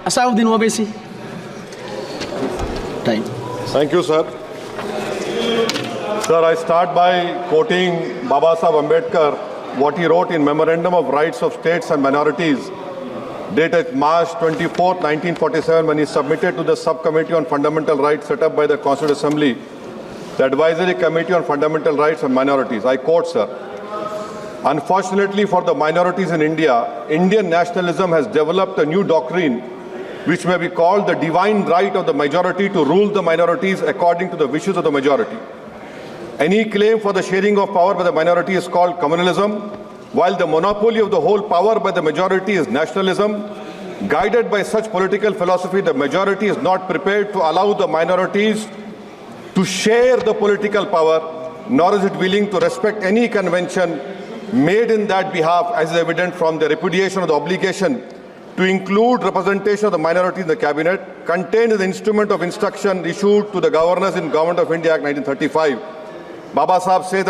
Asauddin Owaisi. Time. Thank you, sir. Sir, I start by quoting Baba Saheb Ambedkar, what he wrote in Memorandum of Rights of States and Minorities, dated March 24, 1947, when he submitted to the Subcommittee on Fundamental Rights set up by the Constituent Assembly, the Advisory Committee on Fundamental Rights and Minorities. I quote, sir, "Unfortunately for the minorities in India, Indian nationalism has developed a new doctrine which may be called the divine right of the majority to rule the minorities according to the wishes of the majority. Any claim for the sharing of power by the minority is called communalism, while the monopoly of the whole power by the majority is nationalism. Guided by such political philosophy, the majority is not prepared to allow the minorities to share the political power, nor is it willing to respect any convention made in that behalf, as is evident from the repudiation of the obligation to include representation of the minority in the cabinet, contained in the instrument of instruction issued to the governors in Government of India Act 1935. Baba Saheb says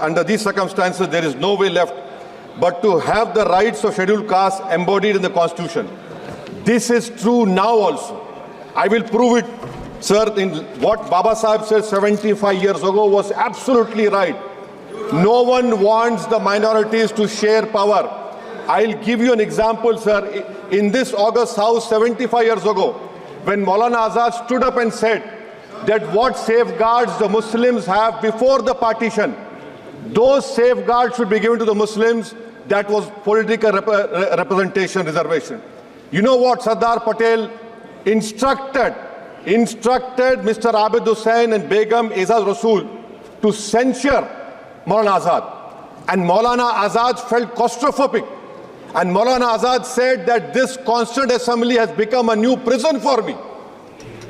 under these circumstances, there is no way left but to have the rights of scheduled castes embodied in the Constitution. This is true now also. I will prove it, sir. In what Baba Saheb said 75 years ago was absolutely right. No one wants the minorities to share power. I'll give you an example, sir. In this August House 75 years ago, when Maulana Azad stood up and said that what safeguards the Muslims have before the partition, those safeguards should be given to the Muslims, that was political representation reservation. You know what Sardar Patel instructed Mr. Abid Hussain and Begum Ezaz Rasool to censure Maulana Azad. And Maulana Azad felt claustrophobic. And Maulana Azad said that this Constituent Assembly has become a new prison for me.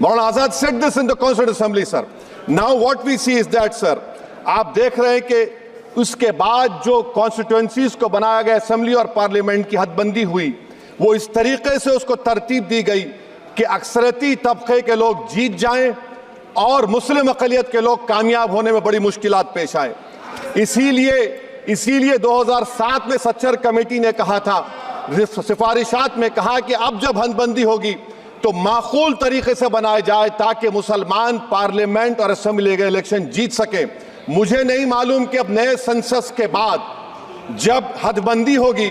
Maulana Azad said this in the Constituent Assembly, sir. Now what we see is that, sir, आप देख रहे हैं कि उसके बाद जो constituencies को बनाया गया असेंबली और पार्लियामेंट की हदबंदी हुई, वो इस तरीके से उसको तरतीब दी गई कि अक्सरती तबके के लोग जीत जाएं और मुस्लिम अक़लियत के लोग कामयाब होने में बड़ी मुश्किलात पेश आए। इसीलिए 2007 में सच्चर कमेटी ने कहा था, सिफारिशात में कहा कि अब जब हदबंदी होगी तो माकूल तरीके से बनाया जाए ताकि मुसलमान पार्लियामेंट और असेंबली के इलेक्शन जीत सके। मुझे नहीं मालूम कि अब नए सेंसस के बाद जब हदबंदी होगी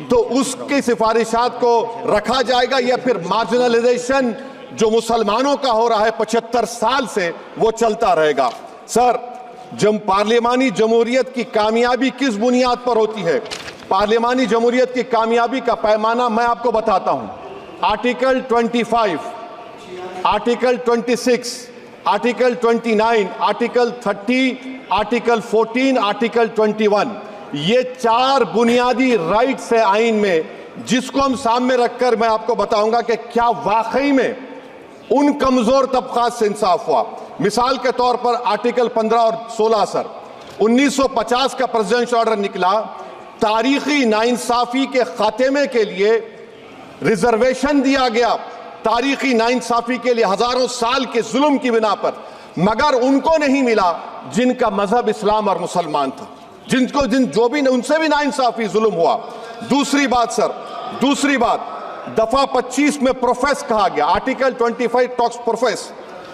तो उसकी सिफारिशात को रखा जाएगा या फिर मार्जिनलाइजेशन जो मुसलमानों का हो रहा है 75 साल से वो चलता रहेगा। सर, जब पार्लियामानी जमहूरियत की कामयाबी किस बुनियाद पर होती है? पार्लियामानी जमहूरियत की कामयाबी का पैमाना मैं आपको बताता हूं। Article 25, article 26, article 29, article 30, article 14, article 21, ये 4 बुनियादी राइट्स है आइन में, जिसको हम सामने रखकर मैं आपको बताऊंगा कि क्या वाकई में उन कमजोर तबकात से इंसाफ हुआ। मिसाल के तौर पर आर्टिकल 15 और 16, सर, 1950 का प्रेसिडेंशियल ऑर्डर निकला, तारीखी नाइंसाफी के खात्मे के लिए रिजर्वेशन दिया गया, तारीखी नाइंसाफी के लिए हजारों साल के जुल्म की बिना पर, मगर उनको नहीं मिला जिनका मजहब इस्लाम और मुसलमान था, उनसे भी नाइंसाफी जुल्म हुआ। दूसरी बात, सर, दूसरी बात, दफा 25 में प्रोफेस कहा गया, आर्टिकल 25 टॉक्स प्रोफेस।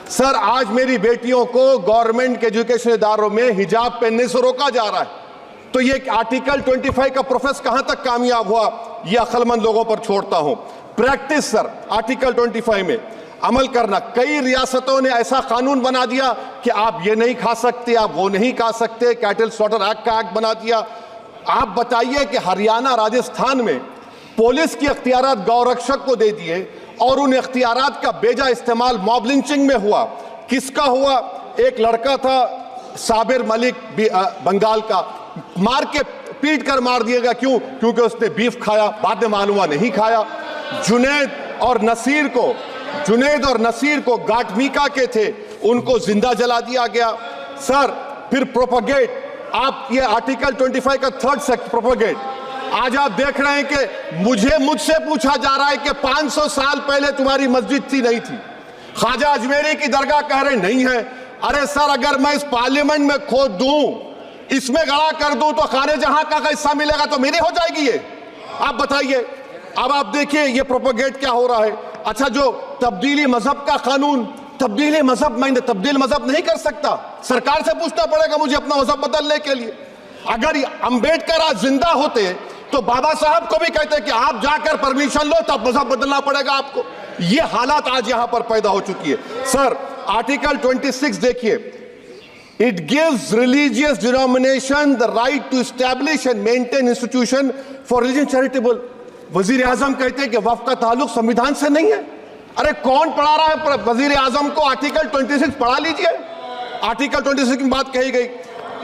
सर, आज मेरी बेटियों को गवर्नमेंट के एजुकेशन इदारों में हिजाब पहनने से रोका जा रहा है, तो ये आर्टिकल 25 का प्रोफेस कहां तक कामयाब हुआ, ये अक्लमंद लोगों पर छोड़ता हूं। प्रैक्टिस, सर, आर्टिकल 25 में अमल करना। कई रियासतों ने ऐसा कानून बना दिया कि आप ये नहीं खा सकते, आप वो नहीं खा सकते, कैटल स्लॉटर एक्ट का एक्ट बना दिया। आप बताइए कि हरियाणा, राजस्थान में पुलिस की अख्तियारात गौरक्षक को दे दिए और उन अख्तियारात का बेजा इस्तेमाल मॉब लिंचिंग में हुआ। किसका हुआ? एक लड़का था साबिर मलिक बंगाल का, मार के पीट कर मार दिया गया। क्यों? क्योंकि उसने बीफ खाया, बाद में मालूम हुआ नहीं खाया। जुनैद और नसीर को गाटमीका के थे, उनको जिंदा जला दिया गया। सर, फिर प्रोपगेट, आप ये आर्टिकल 25 का 3rd सेक्शन प्रोपगेट, आज आप देख रहे हैं कि मुझसे पूछा जा रहा है कि 500 साल पहले तुम्हारी मस्जिद थी, नहीं थी। ख्वाजा अजमेरी की दरगाह कह रहे नहीं है। अरे सर, अगर मैं इस पार्लियामेंट में खोद दूं, इसमें गड़ा कर दूं, तो खाने जहां का हिस्सा मिलेगा तो मेरी हो जाएगी ये। आप बताइए। अब आप देखिए ये प्रोपोगेट क्या हो रहा है। अच्छा, जो तब्दीली मजहब का कानून, तब्दीली मजहब, मैं तब्दील मजहब नहीं कर सकता, सरकार से पूछना पड़ेगा मुझे अपना मजहब बदलने के लिए। अगर अंबेडकर आज जिंदा होते तो बाबा साहब को भी कहते कि आप जाकर परमिशन लो, तब मजहब बदलना पड़ेगा आपको। ये हालात आज यहां पर पैदा हो चुकी है। सर, आर्टिकल 26 देखिए, it gives religious denomination the right to establish and maintain institution for religion charitable. वजीर आजम कहते हैं कि वक्फ का ताल्लुक संविधान से नहीं है। अरे कौन पढ़ा रहा है वजीर आजम को? आर्टिकल 26 पढ़ा लीजिए। आर्टिकल 26 की बात कही गई।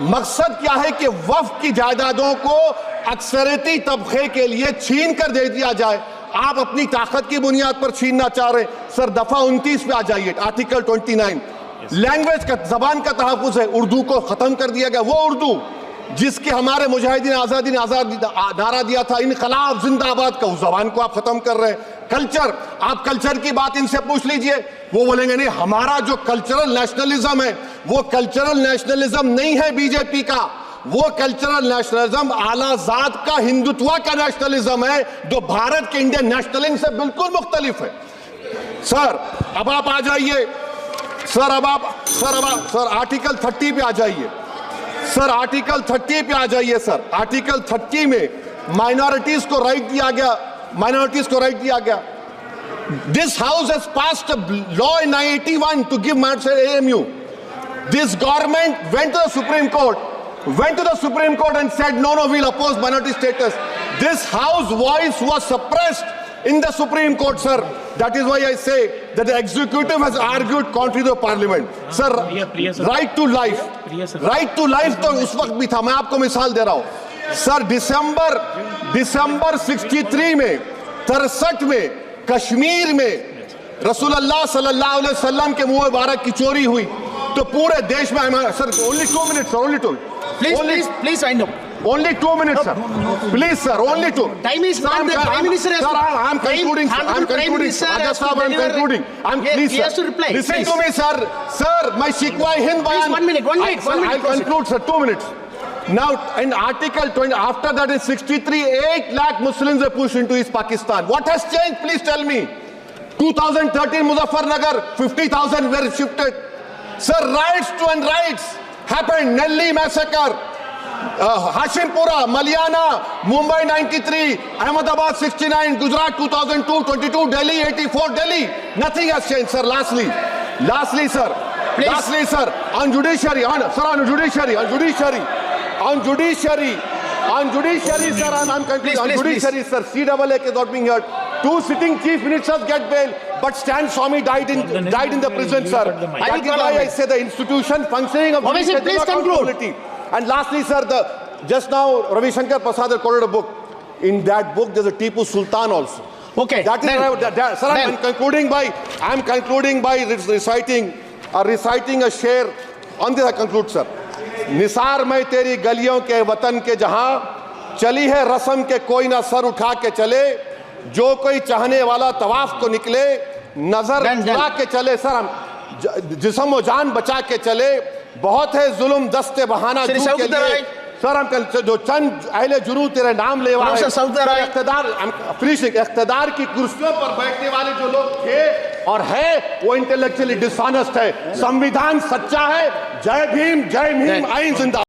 मकसद क्या है कि वक्फ की जायदादों को अक्सरियती तबके के लिए छीन कर दे दिया जाए। आप अपनी ताकत की बुनियाद पर छीनना चाह रहे हैं। सर, दफा 29 पे आ जाइए, आर्टिकल 29। लैंग्वेज का, जबान का तहफ्फुज़ है। उर्दू को खत्म कर दिया गया। वो उर्दू जिसके हमारे मुजाहिदीन आजादी ने नारा दिया था, इनकलाब जिंदाबाद का, उस जबान को आप खत्म कर रहे हैं। कल्चर, आप कल्चर की बात इनसे पूछ लीजिए, वो बोलेंगे नहीं, हमारा जो कल्चरल नेशनलिज्म है वो कल्चरल नेशनलिज्म नहीं है बीजेपी का। वो कल्चरल नेशनलिज्म आला जात का, हिंदुत्व का नेशनलिज्म है, जो भारत के इंडियन नेशनलिज्म से बिल्कुल मुख्तलिफ है। सर, अब आप आ जाइए। सर, आर्टिकल 30 पे आ जाइए। सर, आर्टिकल 30 पे आ जाइए। सर, आर्टिकल 30 में माइनॉरिटीज को राइट दिया गया। This house has passed a law in 1981 to give AMU. This government went to the Supreme Court and said, no, we'll oppose minority status. This House voice was suppressed in the Supreme Court, sir. That is why I say that the executive has argued contrary to the parliament. Sir, right to life. Right to life तो उस वक्त भी था। मैं आपको मिसाल दे रहा हूं। सर, दिसंबर 63 में, 63 में कश्मीर में रसूलुल्लाह सल्लल्लाहु अलैहि वसल्लम के मुंह मुबारक की चोरी हुई तो पूरे देश में, sir, only 2 minutes, sir, only 2. Please wind up. Only 2 minutes, sir. Please, sir, only 2. Time is not the Prime Minister. Sir, I'm concluding. I'm concluding. Please, he has to reply. Listen to me, sir. Sir, my Shikwa Hind Bayan. 1 minute. I'll conclude, sir. 2 minutes. Now, in Article 20, after that in 63, 8 lakh Muslims were pushed into East Pakistan. What has changed? Please tell me. 2013 Muzaffarnagar, 50,000 were shifted. Sir, riots to unrights happened. Nelli massacre, Hashimpura, Maliana, Mumbai 93, Ahmedabad 69, Gujarat 2002, 22, Delhi 84, Delhi. Nothing has changed, sir. Lastly, sir. Please. Lastly, sir, on judiciary, sir, on judiciary, sir, I'm concluding. On judiciary, sir, CAA is not being heard. 2 sitting chief ministers get bail, but Stan Swamy died in the prison, sir. That is why I say the institution functioning of Obviously, please conclude. And lastly, sir, just now Ravi Shankar Prasad quoted a book. In that book, there's a Tipu Sultan also. Okay. That is sir, I'm concluding by reciting a share. On this I conclude, sir. Nisar में तेरी गलियों के वतन के जहां चली है रस्म के कोई ना सर उठा के चले, जो कोई चाहने वाला तवाफ को निकले नजर उठा के चले। सर, हम जिस्म और जान बचा के चले, बहुत है जुल्म दस्ते बहाना के लिए। सर, हम जो चंद अहले जुनू तेरे नाम लेवा है, इख्तिदार की कुर्सियों पर बैठने वाले जो लोग थे और है वो इंटेलेक्चुअली डिसऑनेस्ट है। संविधान सच्चा है। जय भीम, आइन जिंदाबाद।